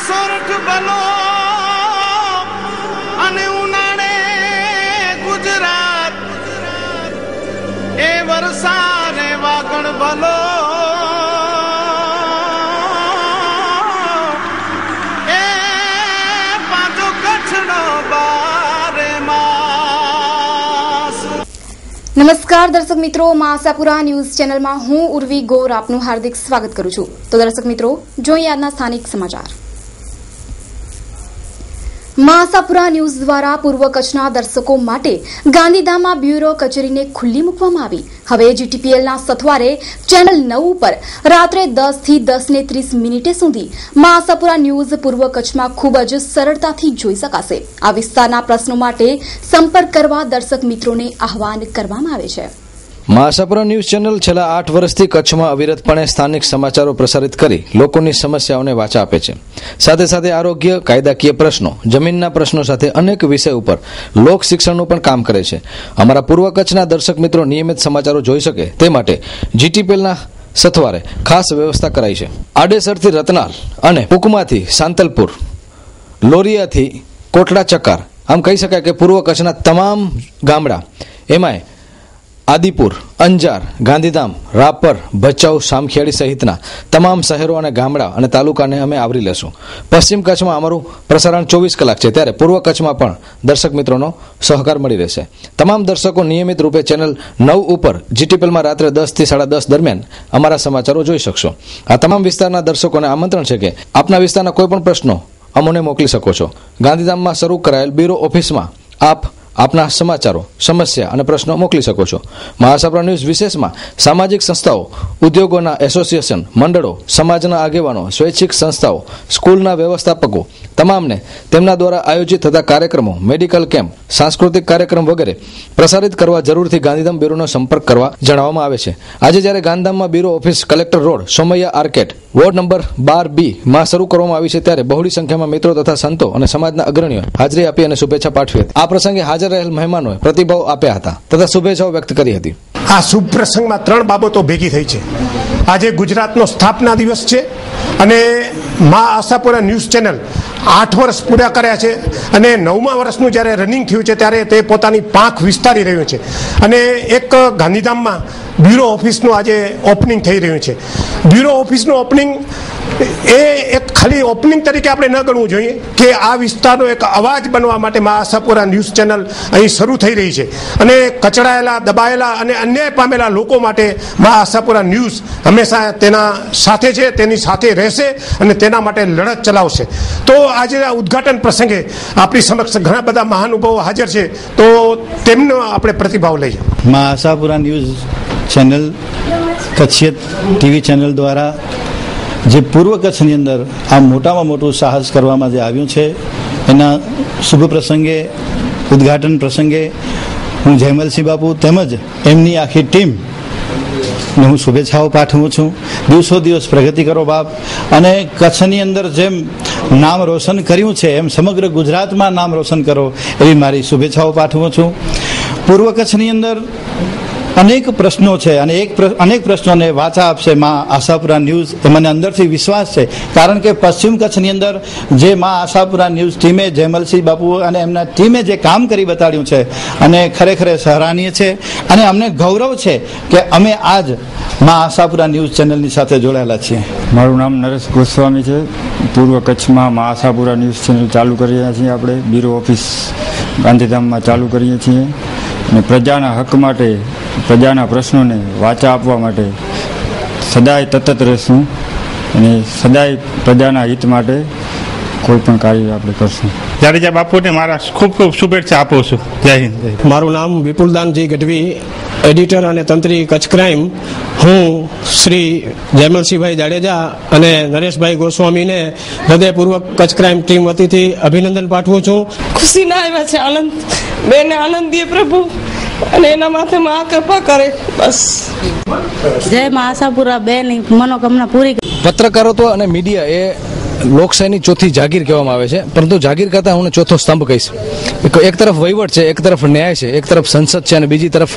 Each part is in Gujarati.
સોરઠ બલો અને ઉનાળે ગુજરાત એ વરસાદ વાગણ બલો એ પાછો કચ્છનો બારે માસ. નમસ્કાર દર્શક મિત્રો, આશાપુરા ન્યૂઝ ચેનલમાં હું ઉર્વી ગોર આપનું હાર્દિક સ્વાગત કરું છું. તો દર્શક મિત્રો, જોઈએ આજના સ્થાનિક સમાચાર. આશાપુરા ન્યૂઝ દ્વારા પૂર્વ કચ્છના દર્શકો માટે ગાંધીધામમાં બ્યુરો કચેરીને ખુલ્લી મૂકવામાં આવી. હવે જીટીપીએલના સથવારે ચેનલ 9 ઉપર રાત્રે 10 થી 10:30 સુધી આશાપુરા ન્યૂઝ પૂર્વ કચ્છમાં ખૂબ જ સરળતાથી જોઈ શકાશે. આ વિસ્તારના પ્રશ્નો માટે સંપર્ક કરવા દર્શક મિત્રોને આહવાન કરવામાં આવે છે. આશાપુરા ન્યૂઝ ચેનલ છેલ્લા 8 વર્ષથી કચ્છમાં અવિરતપણે સ્થાનિક સમાચારો પ્રસારિત કરી લોકોની સમસ્યાઓને વાચા આપે છે. સાથે સાથે આરોગ્ય, કાયદાકીય પ્રશ્નો, જમીનના પ્રશ્નો સાથે અનેક વિષય ઉપર લોક શિક્ષણનું પણ કામ કરે છે. અમારા પૂર્વ કચ્છના દર્શક મિત્રો નિયમિત સમાચારો જોઈ શકે તે માટે જીટીપીએલના સથવારે ખાસ વ્યવસ્થા કરાઈ છે. આડેસરથી રતનાલ અને કુકમાથી સાંતલપુર, લોરિયાથી કોટડા ચકાર, આમ કહી શકાય કે પૂર્વ કચ્છના તમામ ગામડા, એમાંય આદિપુર, અંજાર, ગાંધીધામ, રાપર, ભચાઉ, સામખિયાળી સહિતના તમામ શહેરો અને ગામડા અને તાલુકાને અમે આવરી લેશું. પશ્ચિમ કચ્છમાં અમારું પ્રસારણ 24 કલાક છે, ત્યારે પૂર્વ કચ્છમાં પણ દર્શક મિત્રોનો સહકાર મળી રહેશે. તમામ દર્શકો નિયમિત રૂપે ચેનલ 9 ઉપર જીટીપીએલમાં રાત્રે 10 થી 10:30 દરમિયાન અમારા સમાચારો જોઈ શકશો. આ તમામ વિસ્તારના દર્શકોને આમંત્રણ છે કે આપના વિસ્તારના કોઈ પણ પ્રશ્નો અમને મોકલી શકો છો. ગાંધીધામમાં શરૂ કરાયેલ બ્યુરો ઓફિસમાં આપ આપના સમાચારો, સમસ્યા અને પ્રશ્નો મોકલી શકો છો. આશાપુરા ન્યૂઝ વિશેષમાં સામાજિક સંસ્થાઓ, ઉદ્યોગોના એસોસિએશન, મંડળો, સમાજના આગેવાનો, સ્વૈચ્છિક સંસ્થાઓ, સ્કૂલના વ્યવસ્થાપકો તમામને તેમના દ્વારા આયોજિત થતા કાર્યક્રમો, મેડિકલ કેમ્પ, સાંસ્કૃતિક કાર્યક્રમ વગેરે પ્રસારિત કરવા જરૂરથી ગાંધીધામ બ્યુરોનો સંપર્ક કરવા જણાવવામાં આવે છે. આજે જ્યારે ગાંધીધામમાં bureau office collector road, Somaiya arcade, ward number 12B માં શરૂ કરવામાં આવી છે, ત્યારે બહોળી સંખ્યામાં મિત્રો તથા સંતો અને સમાજના અગ્રણીઓ હાજરી આપી અને શુભેચ્છા પાઠવી હતી. આ પ્રસંગે હાજર રહેલ મહેમાનોએ પ્રતિભાવ આપ્યા હતા તથા શુભેચ્છાઓ વ્યક્ત કરી હતી. આ શુભ પ્રસંગમાં 3 બાબતો ભેગી થઈ છે. આજે ગુજરાતનો સ્થાપના દિવસ છે અને આશાપુરા ન્યૂઝ ચેનલ 8 વર્ષ પૂરા કર્યા છે અને 9મા વર્ષનું જ્યારે રનિંગ થયું છે ત્યારે તે પોતાની પાંખ વિસ્તારી રહ્યું છે અને એક ગાંધીધામમાં બ્યુરો ઓફિસનું આજે ઓપનિંગ થઈ રહ્યું છે. બ્યુરો ઓફિસનું ઓપનિંગ એ એક ખાલી ઓપનિંગ તરીકે આપણે ન ગણવું જોઈએ કે આ વિસ્તારનો એક અવાજ બનવા માટે આશાપુરા ન્યૂઝ ચેનલ અહીં શરૂ થઈ રહી છે અને કચડાયેલા, દબાયેલા અને અન્યાય પામેલા લોકો માટે આશાપુરા ન્યૂઝ હંમેશા તેના સાથે છે, તેની સાથે રહેશે અને તેના માટે લડત ચલાવશે. તો આજે આ ઉદ્ઘાટન પ્રસંગે આપણી સમક્ષ ઘણા બધા મહાનુભાવો હાજર છે, તો તેમનો આપણે પ્રતિભાવ લઈએ. Ashapura news channel Kutchiyat TV channel દ્વારા જે પૂર્વ કચ્છની અંદર આ મોટામાં મોટું સાહસ કરવામાં જે આવ્યું છે, એના શુભ પ્રસંગે, ઉદ્ઘાટન પ્રસંગે હું જયમલસિંહ બાપુ તેમજ એમની આખી ટીમને હું શુભેચ્છાઓ પાઠવું છું. દિવસો દિવસ પ્રગતિ કરો બાપ, અને કચ્છની અંદર જેમ નામ રોશન કર્યું છે એમ સમગ્ર ગુજરાતમાં નામ રોશન કરો, એવી મારી શુભેચ્છાઓ પાઠવું છું. પૂર્વ કચ્છની અંદર અનેક પ્રશ્નો છે અને અનેક પ્રશ્નોને વાચા આપશે આશાપુરા ન્યૂઝ, એ મને અંદરથી વિશ્વાસ છે. કારણ કે પશ્ચિમ કચ્છની અંદર જે આશાપુરા ન્યૂઝ ટીમે, જયમલસિંહ બાપુ અને એમના ટીમે જે કામ કરી બતાડ્યું છે અને ખરેખર સરાહનીય છે અને અમને ગૌરવ છે કે અમે આજ આશાપુરા ન્યૂઝ ચેનલની સાથે જોડાયેલા છીએ. મારું નામ નરેશ ગોસ્વામી છે. પૂર્વ કચ્છમાં આશાપુરા ન્યૂઝ ચેનલ ચાલુ કરી રહ્યા છીએ. આપણે બ્યુરો ઓફિસ ગાંધીધામમાં ચાલુ કરીએ છીએ અને પ્રજાના હક માટે, પ્રજાના પ્રશ્નોને વાચા આપવા માટે સદાય તત્ત રહેશું અને સદાય પ્રજાના હિત માટે કોઈ પણ કાર્ય આપણે કરશું. જાડેજા બાપુને મારા ખૂબ ખૂબ શુભેચ્છા આપું છું. જય હિન્દ. મારું નામ વિપુલદાનજી ગઢવી, એડિટર અને તંત્રી કચ્છ ક્રાઇમ. હું શ્રી જયમલસિંહભાઈ જાડેજા અને નરેશભાઈ ગોસ્વામીને હૃદયપૂર્વક કચ્છ ક્રાઇમ ટીમ વતીથી અભિનંદન પાઠવું છું. ખુશીના આવ્યા છે, આનંદ બેને આનંદ દે પ્રભુ. અને એના માથે માં કૃપા કરે બસ. જય મા આશાપુરા બેન મનોકામના પૂરી. પત્રકારત્વ અને મીડિયા એ લોકશાહીની ચોથી જાગીર કહેવામાં આવે છે, પરંતુ જાગીર કરતા હું ચોથો સ્તંભ કહીશ. એક તરફ વહીવટ છે, એક તરફ ન્યાય છે, એક તરફ સંસદ છે અને બીજી તરફ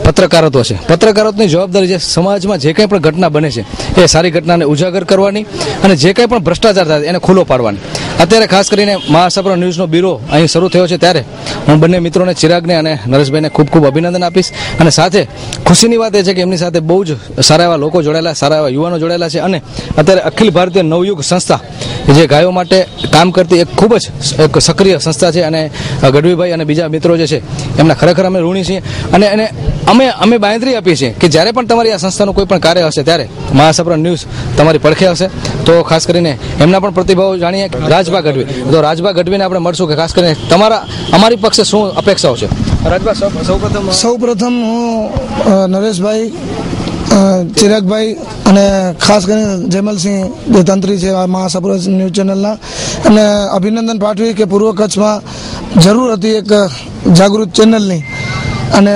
પત્રકારત્વ છે. પત્રકારત્વની જવાબદારી છે સમાજમાં જે કંઈ પણ ઘટના બને છે એ સારી ઘટનાને ઉજાગર કરવાની અને જે કંઈ પણ ભ્રષ્ટાચાર થાય એને ખુલ્લો પાડવાની. અત્યારે ખાસ કરીને મા આશાપુરા ન્યૂઝનો બ્યુરો અહીં શરૂ થયો છે ત્યારે હું બંને મિત્રોને ચિરાગને અને નરેશભાઈને ખૂબ ખૂબ અભિનંદન આપીશ. અને સાથે ખુશીની વાત એ છે કે એમની સાથે બહુ જ સારા એવા લોકો જોડાયેલા, સારા એવા યુવાનો જોડાયેલા છે. અને અત્યારે અખિલ ભારતીય નવયુગ સંસ્થા જે ગાયો માટે કામ કરતી એક ખૂબ જ એક સક્રિય સંસ્થા છે અને ગઢવીભાઈ અને બીજા મિત્રો જે છે એમના ખરેખર અમે ઋણી છીએ. અને એને અમે બાંયધરી આપીએ છીએ કે જ્યારે પણ તમારી આ સંસ્થાનું કોઈ પણ કાર્ય હશે ત્યારે મા આશાપુરા ન્યૂઝ તમારી પડખે હશે. તો ખાસ કરીને એમના પણ પ્રતિભાવો જાણીએ. રાજભા ગઢવી, તો રાજભા ગઢવીને આપણે મળશું કે ખાસ કરીને તમારા અમારી પક્ષે શું અપેક્ષાઓ છે. રાજભા સૌ પ્રથમ હું નરેશભાઈ, ચિરાગભાઈ અને ખાસ કરીને જયમલસિંહ જે તંત્રી છે મા આશાપુરા ન્યૂઝ ચેનલના, એમને અભિનંદન પાઠવી કે પૂર્વ કચ્છમાં જરૂર હતી એક જાગૃત ચેનલની. અને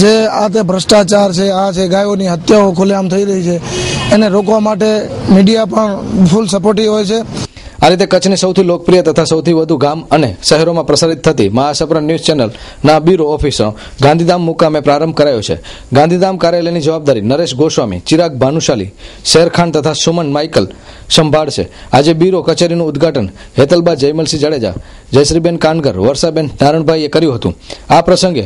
જે આ તે ભ્રષ્ટાચાર છે, આ છે ગાયોની હત્યાઓ ખુલ્લેઆમ થઈ રહી છે, એને રોકવા માટે મીડિયા પણ ફૂલ સપોર્ટિવ હોય છે. આ રીતે કચ્છની સૌથી લોકપ્રિય તથા સૌથી વધુ ગામ અને શહેરોમાં પ્રસારિત થતી મા આશાપુરા ન્યૂઝ ચેનલના બ્યુરો ઓફિસનો ગાંધીધામ મુકામે પ્રારંભ કરાયો છે. ગાંધીધામ કાર્યાલયની જવાબદારી નરેશ ગોસ્વામી, ચિરાગ ભાનુશાલી, શેરખાન તથા સુમન માઇકલ સંભાળશે. આજે બ્યુરો કચેરીનું ઉદ્ઘાટન હેતલબા જયમલસિંહ જાડેજા, જયશ્રીબેન કાનગર, વર્ષાબેન નારણભાઈએ કર્યું હતું. આ પ્રસંગે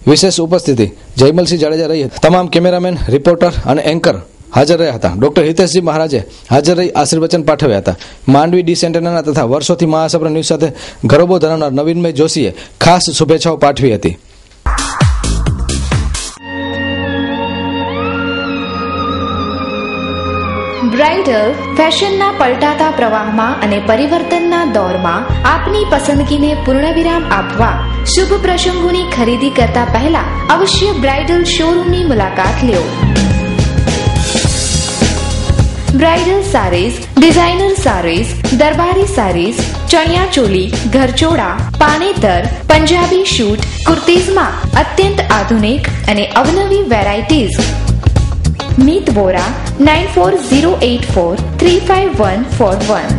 વિશેષ ઉપસ્થિતિ જયમલસિંહ જાડેજા રહી હતી. તમામ કેમેરામેન, રિપોર્ટર અને એન્કર હાજર રહ્યા હતા. ડોક્ટર હિતેશજી મહારાજે હાજર રહી આશીર્વચન પાઠવ્યા હતા. માંડવી ડી સેન્ટરના તથા વર્ષોથી મા આશાપુરા ન્યૂઝ સાથે ગરબો ધરાવનાર નવીનભાઈ જોશીએ ખાસ શુભેચ્છાઓ પાઠવી હતી. બ્રાઇડલ ફેશનના પલટાતા પ્રવાહમાં અને પરિવર્તનના દોરમાં આપની પસંદગીને પૂર્ણવિરામ આપવા શુભ પ્રસંગોની ખરીદી કરતા પહેલા અવશ્ય બ્રાઇડલ શોરૂમની મુલાકાત લો. બ્રાઇડલ સારીઝ, ડિઝાઇનર સારીઝ, દરબારી સારીઝ, ચણિયા ચોલી, ઘરચોળા, પાનેતર, પંજાબી શૂટ, કુર્તીઝમાં અત્યંત આધુનિક અને અવનવી વેરાયટીઝ. મીત વોરા 9408435141.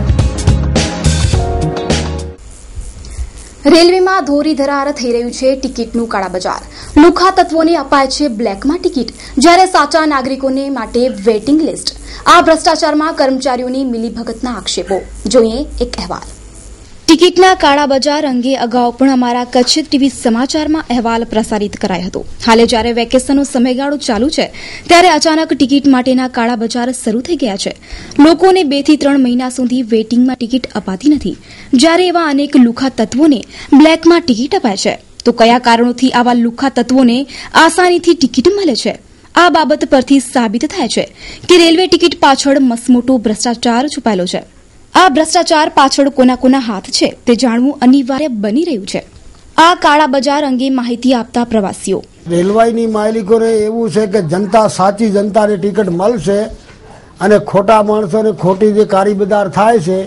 રેલવેમાં ધોરી ધરાર થઈ રહ્યું છે ટિકિટનું કાળાબજાર. લુખ્ખા તત્વોને અપાય છે બ્લેકમાં ટિકિટ, જ્યારે સાચા નાગરિકોને માટે વેઇટિંગ લિસ્ટ. આ ભ્રષ્ટાચારમાં કર્મચારીઓની મિલીભગતના આક્ષેપો. જોઈએ એક અહેવાલ. ટિકિટના કાળાબજાર અંગે અગાઉ પણ અમારા કચ્છ ટીવી સમાચારમાં અહેવાલ પ્રસારિત કરાયો હતો. હાલે જ્યારે વેકેશનનો સમયગાળો ચાલુ છે ત્યારે અચાનક ટિકિટ માટેના કાળાબજાર શરૂ થઈ ગયા છે. લોકોને 2 થી 3 મહિના સુધી વેઇટિંગમાં ટિકિટ અપાતી નથી, જ્યારે એવા અનેક લુખ્ખા તત્વોને બ્લેકમાં ટિકિટ અપાય છે. તો કયા કારણોથી આવા લુખ્ખા તત્વોને આસાનીથી ટિકિટ મળે છે? આ બાબત પરથી સાબિત થાય છે કે રેલવે ટિકિટ પાછળ મસમોટો ભ્રષ્ટાચાર છુપાયેલો છે. આ ભ્રષ્ટાચાર પાછળ કોના કોના હાથ છે તે જાણવું અનિવાર્ય બની રહ્યું છે. આ કાળા બજાર અંગે માહિતી આપતા પ્રવાસીઓ. રેલવેની માલિકોને એવું છે કે જનતા, સાચી જનતાને ટિકિટ મળશે અને ખોટા માણસોને ખોટી જે કારી બજાર થાય છે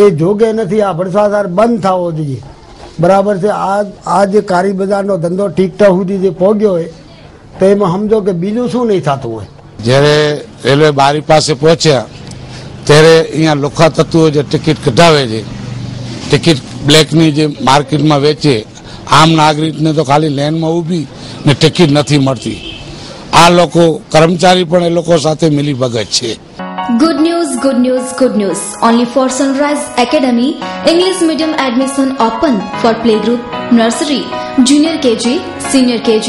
એ જોગે નથી. આ ભ્રષ્ટાચાર બંધ થવો જોઈએ. બરાબર છે. આ જે કારી બજારનો ધંધો ટિકિટ સુધી જે પહોંચ્યો હોય તો એમાં સમજો કે બીજું શું નહીં થતું હોય. જ્યારે રેલવે બારી પાસે પહોંચ્યા ત્યારે અહીંયા લુખ્ખા તત્વો જે ટિકિટ કઢાવે છે, ટિકિટ બ્લેકની જે માર્કેટમાં વેચે, આમ નાગરિકને તો ખાલી લાઈનમાં ઊભી ને ટિકિટ નથી મળતી. આ લોકો કર્મચારી પણ એ લોકો સાથે મિલી ભગત છે. Good news, good news, good news. Only for Sunrise Academy, English medium admission open for playgroup, nursery, junior KG, senior KG,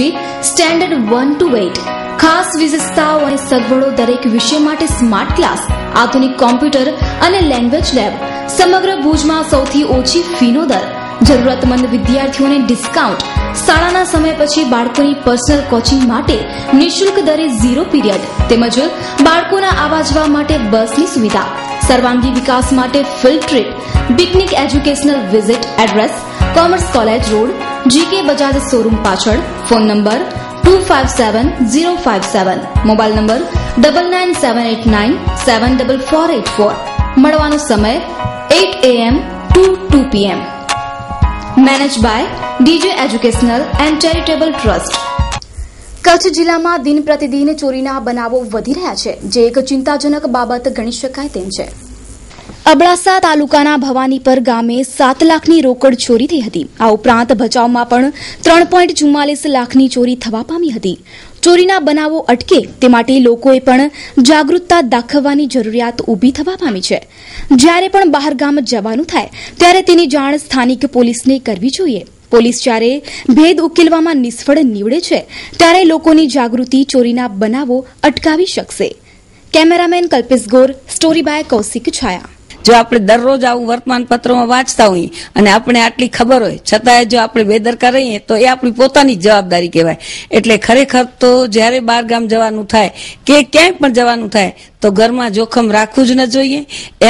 standard 1 to 8. ખાસ વિશેષતાઓ અને સગવડો દરેક વિષય માટે સ્માર્ટ ક્લાસ, આધુનિક કોમ્પ્યુટર અને લેંગ્વેજ લેબ. સમગ્ર ભુજમાં સૌથી ઓછી ફીનો દર, જરૂરતમંદ વિદ્યાર્થીઓને ડિસ્કાઉન્ટ. શાળાના સમય પછી બાળકોની પર્સનલ કોચિંગ માટે નિઃશુલ્ક દરે 0 પીરિયડ તેમજ બાળકોના આવવા જવા માટે બસની સુવિધા. સર્વાંગી વિકાસ માટે field trip, picnic, educational visit. Address commerce college road, GK Bajaj showroom પાછળ. Phone number 257057. Mobile number 9978974484. મળવાનો સમય 8 AM to 2 PM. Manage by DJ educational and charitable trust. Kutch જિલ્લામાં દિન પ્રતિદિન ચોરીના બનાવો વધી રહ્યા છે, જે એક ચિંતાજનક બાબત ગણી શકાય તેમ છે. અબડાસા તાલુકાના ભવાનીપર ગામે 7 લાખની રોકડ ચોરી થઈ હતી. આ ઉપરાંત ભચાઉમાં પણ 3.44 લાખની ચોરી થવા પામી હતી. ચોરીના બનાવો અટકે તે માટે લોકોએ પણ જાગૃતતા દાખવવાની જરૂરિયાત ઊભી થવા પામી છે. જ્યારે પણ બહારગામ જવાનું થાય ત્યારે તેની જાણ સ્થાનિક પોલીસને કરવી જોઈએ. પોલીસ જ્યારે ભેદ ઉકેલવામાં નિષ્ફળ નીવડે છે ત્યારે લોકોની જાગૃતિ ચોરીના બનાવો અટકાવી શકશે. Cameraman Kalpesh Gor, story by Kaushik Chhaya. જો આપણે દરરોજ આવું વર્તમાન પત્રોમાં વાંચતા હોઈએ અને આપણે આટલી ખબર હોય છતાંય જો આપણે બેદરકાર રહીએ તો એ આપણી પોતાની જવાબદારી કહેવાય. એટલે ખરેખર તો જ્યારે બહાર ગામ જવાનું થાય કે ક્યાંય પણ જવાનું થાય તો ઘરમાં જોખમ રાખવું જ ન જોઈએ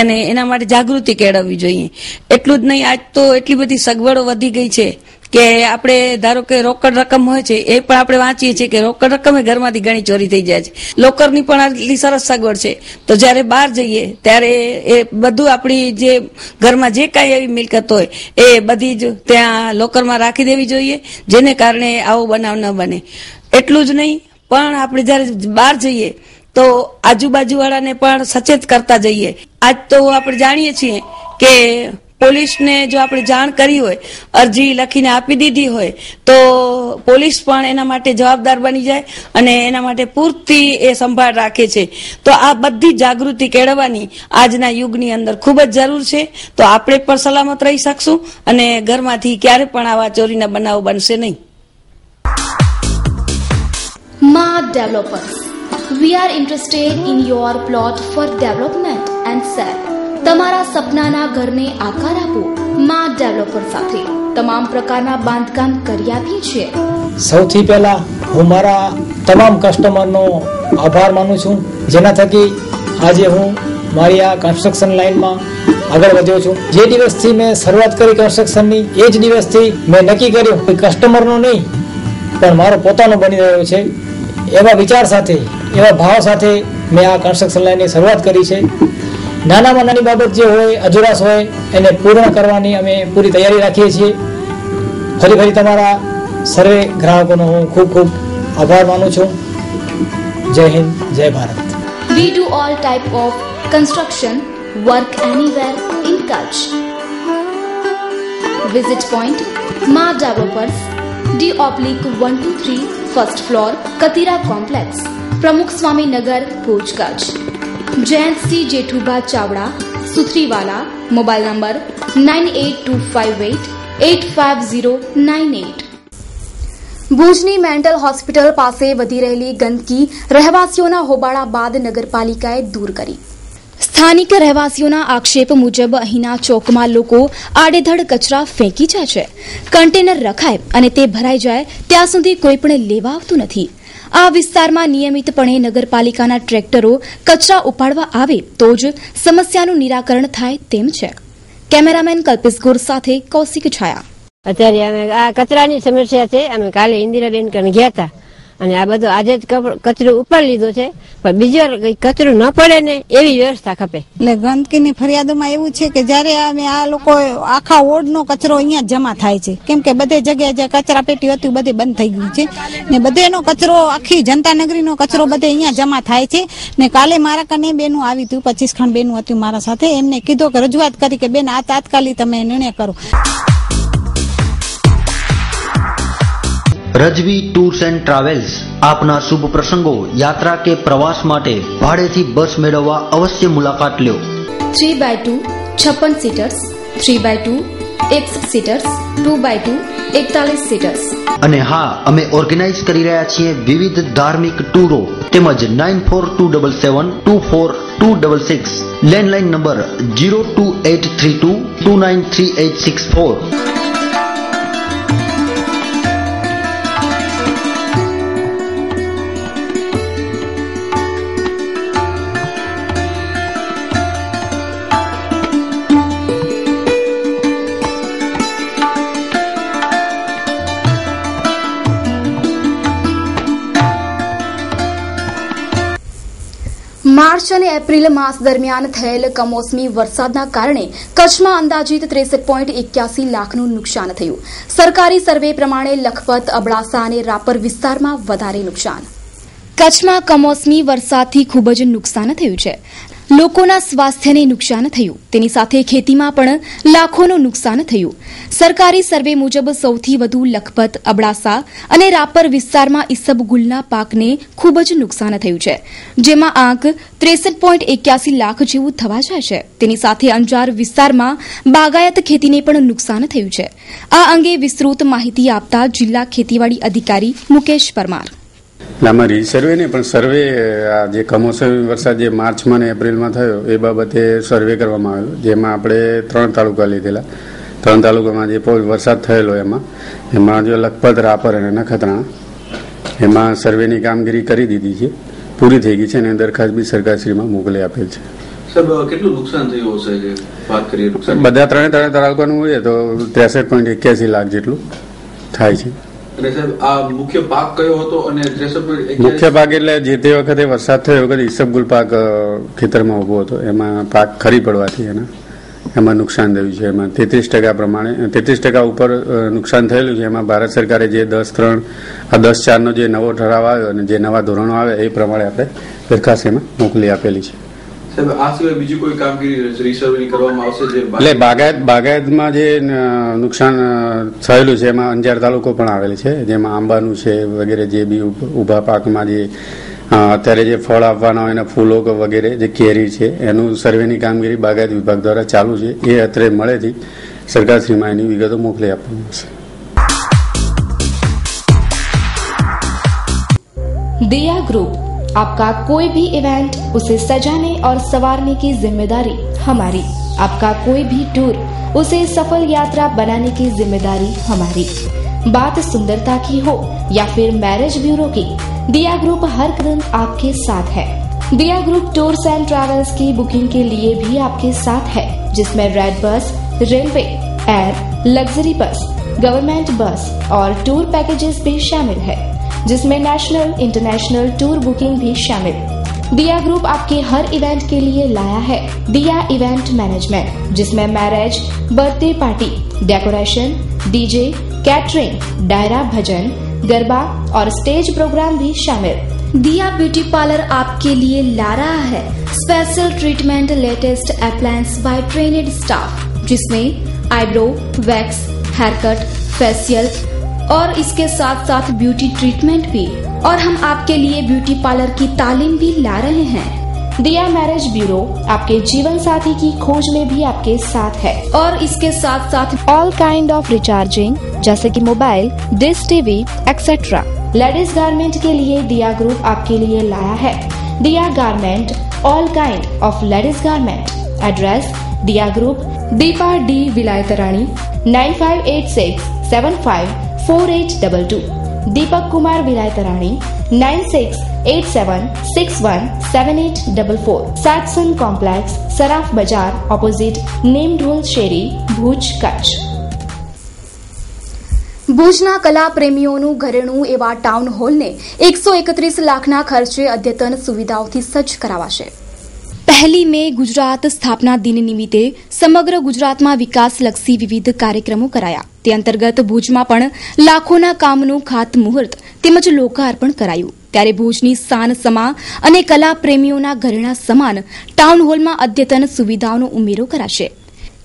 અને એના માટે જાગૃતિ કેળવવી જોઈએ. એટલું જ નહીં, આજ તો એટલી બધી સગવડો વધી ગઈ છે કે આપણે ધારો કે રોકડ રકમ હોય છે એ પણ આપણે વાંચીએ છીએ કે રોકડ રકમ ઘરમાંથી ઘણી ચોરી થઈ જાય છે. લોકરની પણ આટલી સરસ સગવડ છે તો જ્યારે બહાર જઈએ ત્યારે એ બધું આપણી જે ઘરમાં જે કાંઈ એવી મિલકત હોય એ બધી જ ત્યાં લોકરમાં રાખી દેવી જોઈએ, જેને કારણે આવો બનાવ ન બને. એટલું જ નહીં પણ આપણે જ્યારે બહાર જઈએ તો આજુબાજુવાળાને પણ સચેત કરતા જઈએ. આજ તો આપણે જાણીએ છીએ કે પોલીસને જો આપણે જાણ કરી હોય, અરજી લખીને આપી દીધી હોય તો પોલીસ પણ એના માટે જવાબદાર બની જાય અને એના માટે પૂરતી એ સંભાળ રાખે છે. તો આ બધી જાગૃતિ કેળવવાની આજના યુગની અંદર ખૂબ જ જરૂર છે. તો આપણે પણ સલામત રહી શકશું અને ઘરમાંથી ક્યારે પણ આવા ચોરીના બનાવો બનશે નહીં. Ma Developers. We are interested in your plot for development and sale. તમારા સપનાના ઘરને આકાર આપો માં ડેવલપર સાથે. તમામ પ્રકારના બાંધકામ કરી આપીએ છીએ. સૌથી પહેલા હું મારા તમામ કસ્ટમરનો આભાર માનું છું, જેના થકી આજે હું મારી આ કન્સ્ટ્રક્શન લાઈનમાં આગળ વધ્યો છું. જે દિવસથી મેં શરૂઆત કરી કન્સ્ટ્રક્શનની એ જ દિવસથી મેં નક્કી કર્યું કે કસ્ટમરનો નહીં પણ મારો પોતાનો બની રહ્યો છે. એવા વિચાર સાથે, એવા ભાવ સાથે મેં આ કન્સ્ટ્રક્શન લાઈનની શરૂઆત કરી છે. નાનામાં નાની બાબત જે હોય, અધુરાશ હોય, એને પૂર્ણ કરવાની અમે પૂરી તૈયારી રાખીએ છીએ. ફરી તમારા સર્વે ગ્રાહકોનો હું ખૂબ ખૂબ આભાર માનું છું. જય હિન્દ, જય Bharat. We do all type of construction work anywhere in Kutch. Visit point Ma Developers, D/123, first floor, Katira Complex, Pramukh Swami Nagar, Bhuj, Kutch. Jayant Singh Jethuba Chavda, Suthriwala. Mobile number 9825885098. ભુજની મેન્ટલ હોસ્પિટલ પાસે વધી રહેલી ગંદકી રહેવાસીઓના હોબાળા બાદ નગરપાલિકાએ દૂર કરી. સ્થાનિક રહેવાસીઓના આક્ષેપ મુજબ અહીંના ચોકમાં લોકો આડેધડ કચરા ફેંકી જાય છે. કન્ટેનર રખાય અને તે ભરાઈ જાય ત્યાં સુધી કોઈ પણ લેવા આવતું નથી. આ વિસ્તારમાં નિયમિતપણે નગરપાલિકાના ટ્રેક્ટરો કચરા ઉપાડવા આવે તો જ સમસ્યાનું નિરાકરણ થાય તેમ છે. કેમેરામેન કલ્પેશ ગોર સાથે કૌશિક છાયા. અત્યારે અમે આ કચરાની સમસ્યા છે. અમે કાલે ઇન્દિરાબેન કને ગયા હતા અને આ બધું આજે જ કચરો ઉપાડી લીધો છે, પણ બીજો કચરો ન પડે ને એવી વ્યવસ્થા ખપે. એટલે ગંદકીની ફરિયાદોમાં એવું છે કે જયારે અમે આ લોકો આખા વોર્ડનો કચરો અહીંયા જમા થાય છે, કેમ કે બધે જગ્યાએ જે કચરા પેટી હતી બધી બંધ થઈ ગઈ છે ને બધેનો કચરો, આખી જનતા નગરીનો કચરો બધે અહીંયા જમા થાય છે. ને કાલે મારા કને બેનું આવ્યું હતું, 25 ખંડ બેનું હતું મારા સાથે. એમને કીધું કે રજૂઆત કરી કે બેન આ તાત્કાલિક તમે નિર્ણય કરો. રજવી ટૂર્સ એન્ડ ટ્રાવેલ્સ આપના શુભ પ્રસંગો, યાત્રા કે પ્રવાસ માટે ભાડેથી બસ મેળવવા અવશ્ય મુલાકાત લ્યો. 3x2 56 સીટર્સ, 3x2 61 સીટર્સ, 2x2 41 સીટર્સ. અને હા, અમે ઓર્ગેનાઇઝ કરી રહ્યા છીએ વિવિધ ધાર્મિક ટૂરો તેમજ 9427724266. Landline number 02832293864. મા માર્ચ અને એપ્રિલ માસ દરમિયાન થયેલ કમોસમી વરસાદના કારણે કચ્છમાં અંદાજિત 63.81 લાખનું નુકસાન થયું. સરકારી સર્વે પ્રમાણે લખપત, અબડાસા અને રાપર વિસ્તારમાં વધારે નુકસાન. કચ્છમાં કમોસમી વરસાદથી ખૂબ જ નુકસાન થયું છે. લોકોના સ્વાસ્થ્યને નુકસાન થયું, તેની સાથે ખેતીમાં પણ લાખોનું નુકસાન થયું. સરકારી સર્વે મુજબ સૌથી વધુ લખપત, અબડાસા અને રાપર વિસ્તારમાં ઈસબગુલના પાકને ખૂબ જ નુકસાન થયું છે, જેમાં આંક 63.81 લાખ જેવું થવા જાય છે. તેની સાથે અંજાર વિસ્તારમાં બાગાયત ખેતીને પણ નુકસાન થયું છે. આ અંગે વિસ્તૃત માહિતી આપતા જિલ્લા ખેતીવાડી અધિકારી મુકેશ પરમાર. અમારી સર્વે નહીં પણ સર્વે આ જે કમોસમી વરસાદ જે માર્ચમાં અને એપ્રિલમાં થયો એ બાબતે સર્વે કરવામાં આવેલો, જેમાં આપણે 3 તાલુકા લીધેલા. 3 તાલુકામાં જે વરસાદ થયેલો એમાં જો લખપત, રાપર અને નખત્રાણા એમાં સર્વેની કામગીરી કરી દીધી છે, પૂરી થઈ ગઈ છે અને દરખાસ્ત બી સરકારશ્રીમાં મોકલી આપેલ છે. કેટલું નુકસાન થયું હશે વાત કરીએ? બધા 3 તાલુકાનું હોય તો 63.81 લાખ જેટલું થાય છે. મુખ્ય પાક કયો હતો? અને મુખ્ય પાક એટલે જે તે વખતે વરસાદ થયો વખતે ઈસબગુલ પાક ખેતરમાં ઉભો હતો, એમાં પાક ખરી પડવાથી એમાં નુકસાન થયું છે. એમાં 33% પ્રમાણે 33% ઉપર નુકસાન થયેલું છે. એમાં ભારત સરકારે જે 10/4નો જે નવો ઠરાવ આવ્યો અને જે નવા ધોરણો આવે એ પ્રમાણે આપણે દરખાસ્ત એમાં મોકલી આપેલી છે. આ સિવાય બીજી કોઈ કામગીરી રિસર્વેની કરવામાં આવશે? એટલે બાગાયતમાં જે નુકસાન થયેલું છે એમાં અંજાર તાલુકો પણ આવેલ છે, જેમાં આંબાનું છે વગેરે જે બી ઊભા પાકમાં જે અત્યારે જે ફળ આપવાના હોય એના ફૂલો વગેરે જે કેરી છે એનું સર્વેની કામગીરી બાગાયત વિભાગ દ્વારા ચાલુ છે. એ અત્યારે મળેથી સરકારશ્રીમાં એની વિગતો મોકલી આપવામાં આવશે. दिया ग्रुप, आपका कोई भी इवेंट उसे सजाने और संवारने की जिम्मेदारी हमारी. आपका कोई भी टूर उसे सफल यात्रा बनाने की जिम्मेदारी हमारी. बात सुंदरता की हो या फिर मैरिज ब्यूरो की, दिया ग्रुप हर कदम आपके साथ है. दिया ग्रुप टूर्स एंड ट्रैवल्स की बुकिंग के लिए भी आपके साथ है, जिसमें red bus, railway, air, luxury bus, government बस और टूर पैकेजेस भी शामिल है, जिसमें नेशनल इंटरनेशनल टूर बुकिंग भी शामिल. दिया ग्रुप आपके हर इवेंट के लिए लाया है दिया इवेंट मैनेजमेंट, जिसमें marriage, birthday party, decoration, DJ, catering, डायरा भजन, गरबा और स्टेज प्रोग्राम भी शामिल. दिया ब्यूटी पार्लर आपके लिए ला रहा है special treatment, latest appliance by trained staff, जिसमें eyebrow, wax, hair cut, facial और इसके साथ साथ ब्यूटी ट्रीटमेंट भी. और हम आपके लिए ब्यूटी पार्लर की तालीम भी ला रहे हैं. दिया मैरिज ब्यूरो आपके जीवन साथी की खोज में भी आपके साथ है, और इसके साथ साथ ऑल काइंड ऑफ रिचार्जिंग जैसे कि mobile, dish, TV etcetera. Ladies garment के लिए दिया ग्रुप आपके लिए लाया है दिया garment, all kind of ladies garment. Address दिया group, Deepa D, विलायतराणी, 9586754822. Deepak Kumar, विलायतराणी, 9687617844. सैटसन complex, Saraf बाजार, ऑपोजिट नीम ढोल शेरी, भूज, कच्छ. ભુજના કલા પ્રેમીઓનું ઘરેણું એવા ટાઉન હોલને 131 લાખના ખર્ચે અદ્યતન સુવિધાઓથી સજ્જ કરાવાશે. 1 મે ગુજરાત સ્થાપના દિન નિમિત્તે સમગ્ર ગુજરાતમાં વિકાસલક્ષી વિવિધ કાર્યક્રમો કરાયા. તે અંતર્ગત ભુજમાં પણ લાખોના કામનું ખાતમુહૂર્ત તેમજ લોકાર્પણ કરાયું. ત્યારે ભુજની શાન સમા અને કલા પ્રેમીઓના ઘરેણા સમાન ટાઉન હોલમાં અદ્યતન સુવિધાઓનો ઉમેરો કરાશે.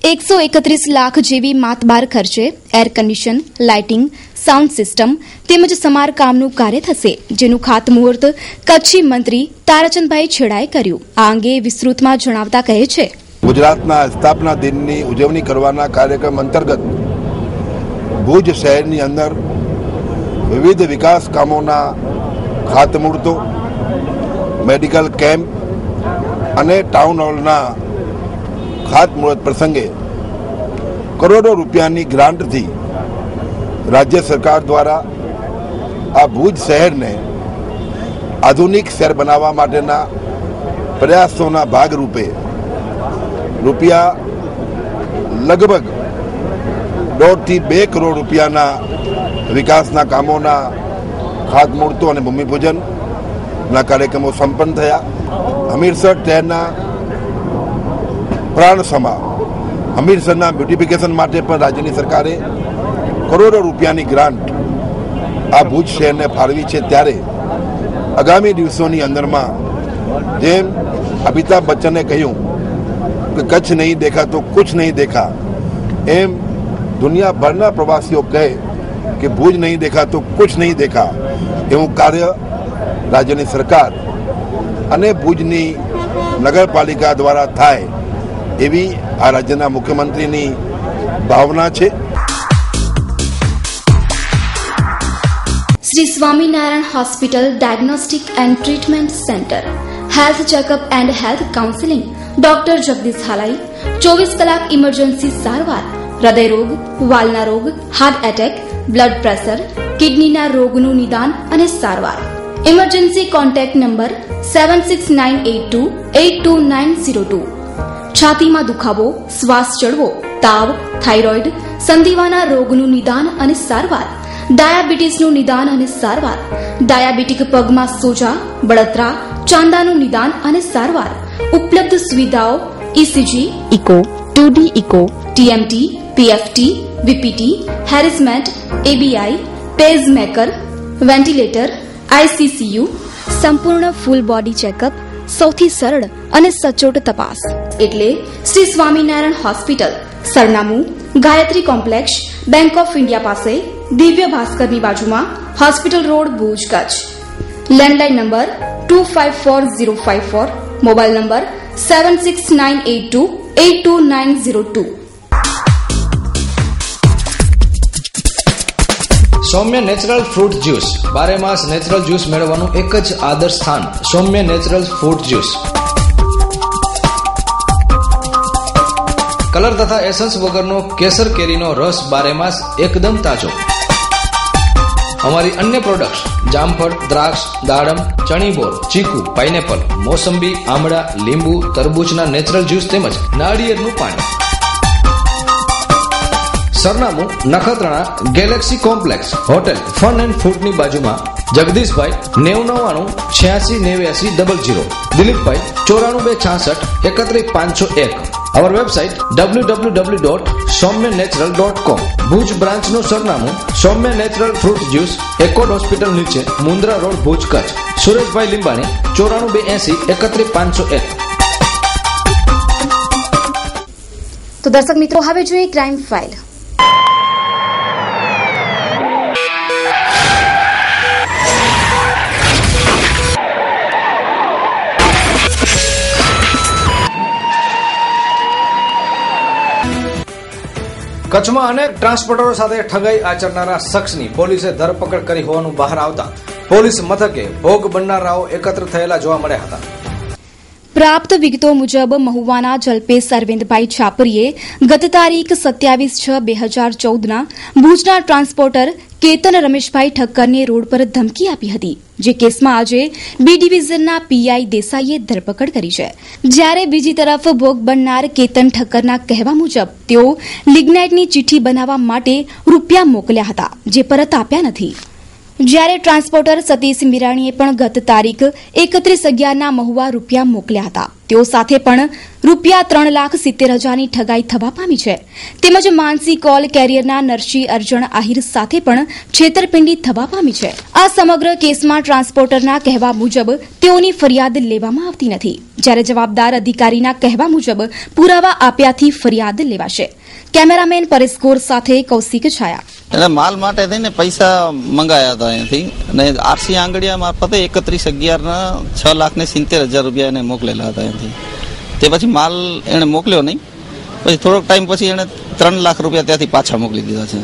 131 લાખ જેવી માતબાર ખર્ચે air condition, lighting, sound system તેમજ સમારકામનું કાર્ય થશે, જેનું ખાતમુહૂર્ત કચ્છી મંત્રી તારાચંદભાઈ છેડાએ કર્યું. આ અંગે વિસ્તૃતમાં જણાવતા કહે છે, ગુજરાતના સ્થાપના દિનની ઉજવણી કરવાના કાર્યક્રમ અંતર્ગત ભુજ શહેરની અંદર વિવિધ વિકાસ કામોના ખાતમુહૂર્તો, મેડિકલ કેમ્પ અને ટાઉન હોલના ખાતમુહૂર્ત પ્રસંગે કરોડો રૂપિયાની ગ્રાન્ટથી રાજ્ય સરકાર દ્વારા આ ભુજ શહેરને આધુનિક શહેર બનાવવા માટેના પ્રયાસોના ભાગરૂપે રૂપિયા લગભગ 1.5 થી 2 કરોડ રૂપિયાના વિકાસના કામોના ખાતમુહૂર્તો અને ભૂમિપૂજનના કાર્યક્રમો સંપન્ન થયા હમીરસર ટ્રેનના પ્રાણ સમા હમીરસરના બ્યુટિફિકેશન માટે પણ રાજ્યની સરકારે કરોડો રૂપિયાની ગ્રાન્ટ આ ભુજ શહેરને ફાળવી છે. ત્યારે આગામી દિવસોની અંદરમાં જેમ અમિતાભ બચ્ચને કહ્યું કે કચ્છ નહીં દેખા તો કુછ નહીં દેખા, એમ દુનિયાભરના પ્રવાસીઓ કહે કે ભુજ નહીં દેખા તો કુછ નહીં દેખા, એવું કાર્ય રાજ્યની સરકાર અને ભુજની નગરપાલિકા દ્વારા થાય એવી આ રાજ્યના મુખ્યમંત્રીની ભાવના છે. Shri Swaminarayan hospital diagnostic and treatment centre, health checkup and health counselling, doctor Jagdish Halai, 24 કલાક ઇમરજન્સી સારવાર, હૃદયરોગ, વાલના રોગ, હાર્ટ એટેક, બ્લડ પ્રેશર, કિડનીના રોગનું નિદાન અને સારવાર. Emergency contact number 7698282902. છાતીમાં દુખાવો, શ્વાસ ચડવો, તાવ, થાઇરોઇડ, સંધિવાના રોગનું નિદાન અને સારવાર, ડાયાબિટીસનું નિદાન અને સારવાર, ડાયાબિટીક પગમાં સોજા, બળતરા, ચાંદાનું નિદાન અને સારવાર. ઉપલબ્ધ સુવિધાઓ ECG, echo, 2D echo, TMT, PFT, VPT, હેરિસમેન્ટ, એબીઆઈ, પેસમેકર, વેન્ટિલેટર, આઈસીસીયુ, સંપૂર્ણ ફૂલ બોડી ચેકઅપ, સૌથી સરળ અને સચોટ તપાસ એટલે શ્રી સ્વામિનારાયણ હોસ્પિટલ. સરનામું Gayatri complex, bank of India પાસે, દિવ્ય ભાસ્કરની બાજુમાં, hospital road, Bhuj, Kutch. Landline number 254054, mobile number 7698282902. સૌમ્ય નેચરલ ફ્રૂટ જ્યુસ, 12 માસ નેચરલ જ્યુસ મેળવવાનું એક જ આદર્શ સ્થાન, સૌમ્ય નેચરલ ફ્રૂટ જ્યુસ. કલર તથા એસન્સ વગરનો કેસર કેરીનો રસ 12 માસ એકદમ તાજો. અમારી અન્ય પ્રોડક્ટ્સ જામફળ, દ્રાક્ષ, દાડમ, ચણીબોર, ચીકુ, પાઇનેપલ, મોસંબી, આમળા, લીંબુ, તરબૂચના નેચરલ જ્યુસ તેમજ નાળિયેરનું પાણી. સરનામું Nakhatrana galaxy complex, hotel fun and ફૂડની બાજુમાં, જગદીશભાઈ 9099 દિલીપભાઈ 942661 અવર વેબસાઇટ www.soumyanatural.com. ભુજ બ્રાન્ચનું સરનામું સૌમ્ય નેચરલ ફ્રૂટ જ્યુસ, એકોડ હોસ્પિટલ નીચે, મુન્દ્રા રોડ, ભુજ, કચ્છ. સુરેશભાઈ લીંબાણી 9480 તો દર્શક મિત્રો, હવે જોઈએ ક્રાઇમ ફાઇલ. કચ્છમાં અનેક ટ્રાન્સપોર્ટરો સાથે ઠગાઈ આચરનારા શખ્સની પોલીસે ધરપકડ કરી હોવાનું બહાર આવતા પોલીસ મથકે ભોગ બનનારાઓ એકત્ર થયેલા જોવા મળ્યા હતા. પ્રાપ્ત વિગતો મુજબ મહુવાના જલ્પેશ અરવિંદભાઈ છાપરીએ ગત તારીખ 27/6/2014ના ભુજના ટ્રાન્સપોર્ટર કેતન રમેશભાઈ ઠક્કરને રોડ પર ધમકી આપી હતી, જે કેસમાં આજે બી ડિવિઝનના પીઆઈ દેસાઈએ ધરપકડ કરી છે. જ્યારે બીજી તરફ ભોગ બનનાર કેતન ઠક્કરના કહેવા મુજબ તેઓ લિગ્નાઇટની ચિઠ્ઠી બનાવવા માટે રૂપિયા મોકલ્યા હતા, જે પરત આપ્યા નથી. જ્યારે ટ્રાન્સપોર્ટર સતીશ મીરાણીએ પણ ગત તારીખ 31/11ના મહુવા રૂપિયા મોકલ્યા હતા. તેઓ સાથે પણ રૂપિયા 3,70,000ની ઠગાઈ થવા પામી છે. તેમજ માનસી કોલ કેરિયરના નરસિંહ અર્જણ આહિર સાથે પણ છેતરપિંડી થવા પામી છે. આ સમગ્ર કેસમાં ટ્રાન્સપોર્ટરના કહેવા મુજબ તેઓની ફરિયાદ લેવામાં આવતી નથી, જ્યારે જવાબદાર અધિકારીના કહેવા મુજબ પુરાવા આપ્યાથી ફરિયાદ લેવાશે. કેમેરામેન પરેશ ગોર સાથે કૌશિક છાયા. એને માલ માટે થઈને પૈસા મંગાયા હતા અહીંથી, અને આરસી આંગડિયા મારફતે 31/11ના 6,70,000 રૂપિયા એને મોકલેલા હતા અહીંથી. તે પછી માલ એને મોકલ્યો નહીં, પછી થોડોક ટાઈમ પછી એને 3 લાખ રૂપિયા ત્યાંથી પાછા મોકલી દીધા છે,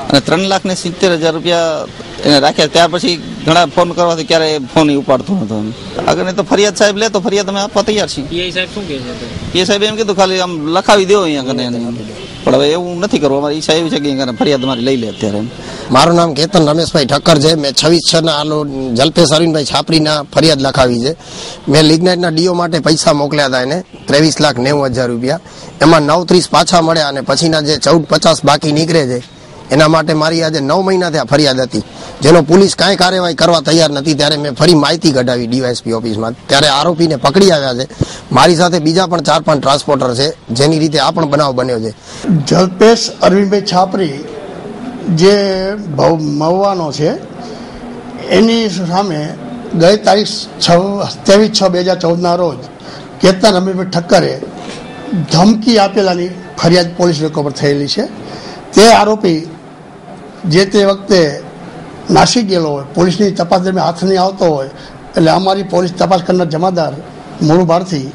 અને 3,70,000 રૂપિયા એને રાખ્યા. ત્યાર પછી ઘણા ફોન કરવાથી ક્યારે ફોન ઉપાડતો નતો. આગળ તો ફરિયાદ સાહેબ લે તો ફરિયાદ અમે આપવા તૈયાર છીએ. પીઆઈ સાહેબ શું કહે છે? પીઆઈ સાહેબ એમ કીધું ખાલી આમ લખાવી દો અહીંયા કને, પણ હવે એવું નથી કરવું. અમારી ઈચ્છા એવી છે કે ફરિયાદ અમારી લઈ લે અત્યારે. મારું નામ કેતન રમેશભાઈ ઠક્કર છે. મેં 26/6ના આલો જલ્પેશ અરવિંદભાઈ છાપરીના ફરિયાદ લખાવી છે. મેં લિગ્નાઇટના ડીઓ માટે પૈસા મોકલ્યા હતા એને 23,90,000 રૂપિયા. એમાં 9,30 પાછા મળ્યા, અને પછીના જે 14,50 બાકી નીકળે છે એના માટે મારી આજે 9 મહિનાથી આ ફરિયાદ હતી, જેનો પોલીસ કાંઈ કાર્યવાહી કરવા તૈયાર નથી. ત્યારે મેં ફરી માહિતી કઢાવી ડીવાયએસપી ઓફિસમાં, ત્યારે આરોપીને પકડી આવ્યા છે. મારી સાથે બીજા પણ 4-5 ટ્રાન્સપોર્ટર છે, જેની રીતે આ પણ બનાવ બન્યો છે. જલ્પેશ અરવિંદભાઈ છાપરી જે મહુવાનો છે, એની સામે ગઈ તારીખ 23/6/2014 રોજ કેતન રમીભાઈ ઠક્કરે ધમકી આપેલાની ફરિયાદ પોલીસ લોકો પર થયેલી છે. તે આરોપી જે તે વખતે નાસી ગયેલો હોય, પોલીસની તપાસ દરમિયાન હાથ નહીં આવતો હોય, એટલે અમારી પોલીસ તપાસ કરનાર જમાદાર મૂળ ભારથી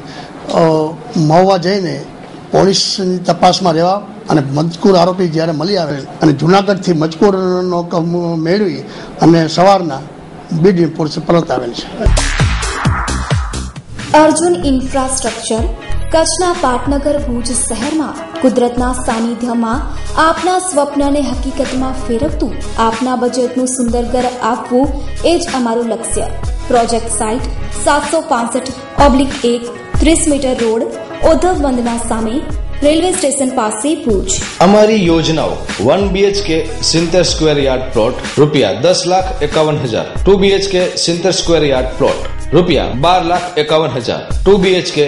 મહુવા જઈને પોલીસની તપાસમાં રહેવા અને મજકૂર આરોપી જ્યારે મળી આવે અને જુનાગઢથી મજકૂરનો મેળવી અને સવારના બીડી પોલીસ પરત આવેલ છે. અર્જુન ઇન્ફ્રાસ્ટ્રક્ચર કચ્છના પાટનગર ભુજ શહેરમાં કુદરતના સાનિધ્યમાં આપના સ્વપ્નને હકીકતમાં ફેરવતું આપના બજેટનું સુંદર ઘર આપવું એ જ અમારું લક્ષ્ય. પ્રોજેક્ટ સાઇટ 765/1 30 મીટર રોડ, ઓધવ વંદના સામે, રેલવે સ્ટેશન પાસે ભુજ. અમારી યોજનાઓ 1 BHK 70 square yard plot ₹10,51,000, 2 BHK 70 square yard plot ₹12,51,000, 2 BHK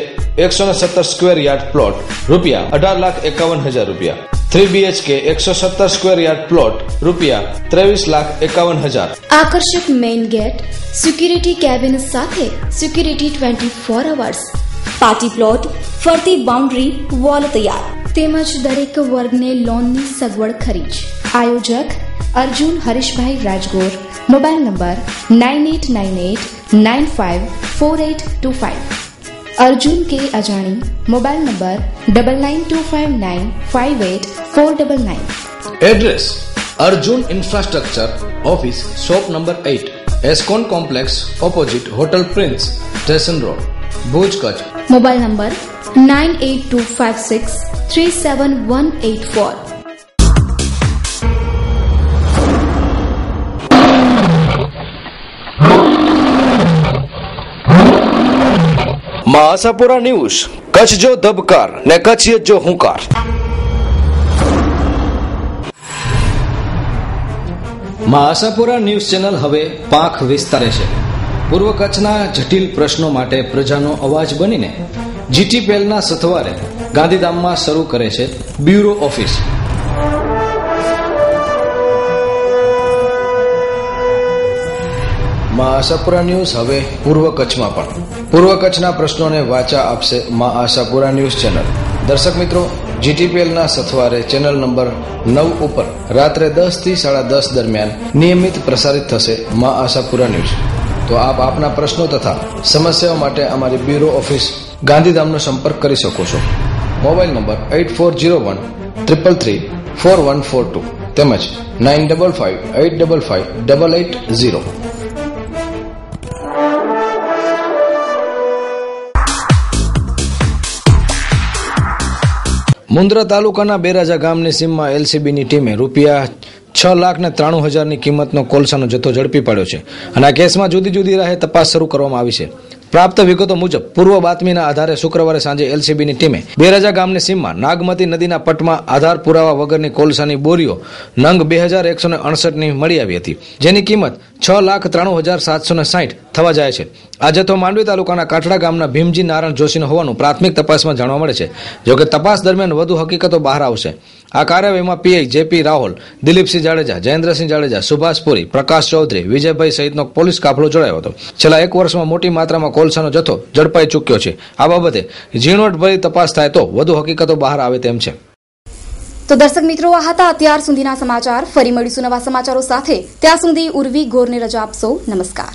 170 square yard plot ₹18,51,000, 3 BHK 170 square yard plot ₹23,51,000. આકર્ષક મેઇન ગેટ, સિક્યુરિટી કેબિન સાથે સિક્યુરિટી 24 અવર્સ, પાર્ટી પ્લોટ, ફરતી બાઉન્ડ્રી વોલ તૈયાર, તેમજ દરેક વર્ગને લોનની સગવડ ખરીજ. આયોજક Arjun Harishbhai Rajgor. Mobile number 9898954825. Arjun K Ajani. Mobile number 9925958499. Address Arjun infrastructure office, shop number 8, ISKCON complex, opposite hotel prince, station road, Bhuj, Kutch. Mobile number 9825637184. માં આશાપુરા ન્યૂઝ, કચ્છ જો ધબકાર ને કચ્છિયત જો હુંકાર. માં આશાપુરા ન્યૂઝ ચેનલ હવે પાંખ વિસ્તારે છે. પૂર્વ કચ્છના જટિલ પ્રશ્નો માટે પ્રજાનો અવાજ બનીને જીટીપીએલના સથવારે ગાંધીધામમાં શરૂ કરે છે બ્યુરો ઓફિસ. માં આશાપુરા ન્યૂઝ હવે પૂર્વ કચ્છમાં પણ. પૂર્વ કચ્છના પ્રશ્નોને વાચા આપશે માં આશાપુરા ન્યૂઝ ચેનલ. દર્શક મિત્રો, જીટીપીએલના સથવારે ચેનલ નંબર 9 ઉપર રાત્રે 10 થી 10:30 દરમિયાન નિયમિત પ્રસારિત થશે માં આશાપુરા ન્યૂઝ. તો આપ આપના પ્રશ્નો તથા સમસ્યાઓ માટે અમારી બ્યુરો ઓફિસ ગાંધીધામનો સંપર્ક કરી શકો છો. મોબાઈલ નંબર 840133344142 તેમજ 9558558880. મુન્દ્રા તાલુકાના બેરાજા ગામની સીમમાં એલસીબીની ટીમે ₹6,93,000ની કિંમતનો કોલસાનો જથ્થો ઝડપી પાડ્યો છે અને આ કેસમાં જુદી જુદી રાહે તપાસ શરૂ કરવામાં આવી છે. પ્રાપ્ત વિગતો મુજબ પૂર્વ બાતમીના આધારે શુક્રવારે સાંજે એલસીબીની ટીમે બેરાજા ગામની સીમમાં નાગમતી નદીના પટમાં આધાર પુરાવા વગરની કોલસાની બોરીઓ નંગ 2168ની મળી આવી હતી, જેની કિંમત ₹6,93,760 થવા જાય છે. આ જથ્થો માંડવી તાલુકાના કાઠડા ગામના ભીમજી નારાયણ જોશીનો હોવાનું પ્રાથમિક તપાસમાં જાણવા મળે છે. જોકે તપાસ દરમિયાન વધુ હકીકતો બહાર આવશે. આ કાર્યવાહીમાં પીઆઈ જેપી રાહુલ, દિલીપસિંહ જાડેજા, જયેન્દ્રસિંહ જાડેજા, સુભાષપુરી, પ્રકાશ ચૌધરી, વિજયભાઈ સહિતનો પોલીસ કાફલો જોડાયો હતો. છેલ્લા 1 વર્ષમાં મોટી માત્રામાં કોલસાનો જથ્થો ઝડપાઈ ચૂક્યો છે. આ બાબતે ઝીણવટભરી તપાસ થાય તો વધુ હકીકતો બહાર આવે તેમ છે. તો દર્શક મિત્રો, આ હતા અત્યાર સુધીના સમાચાર. ફરી મળીશું નવા સમાચારો સાથે. ત્યાં સુધી ઉર્વી ગોરને રજા આપશો. નમસ્કાર.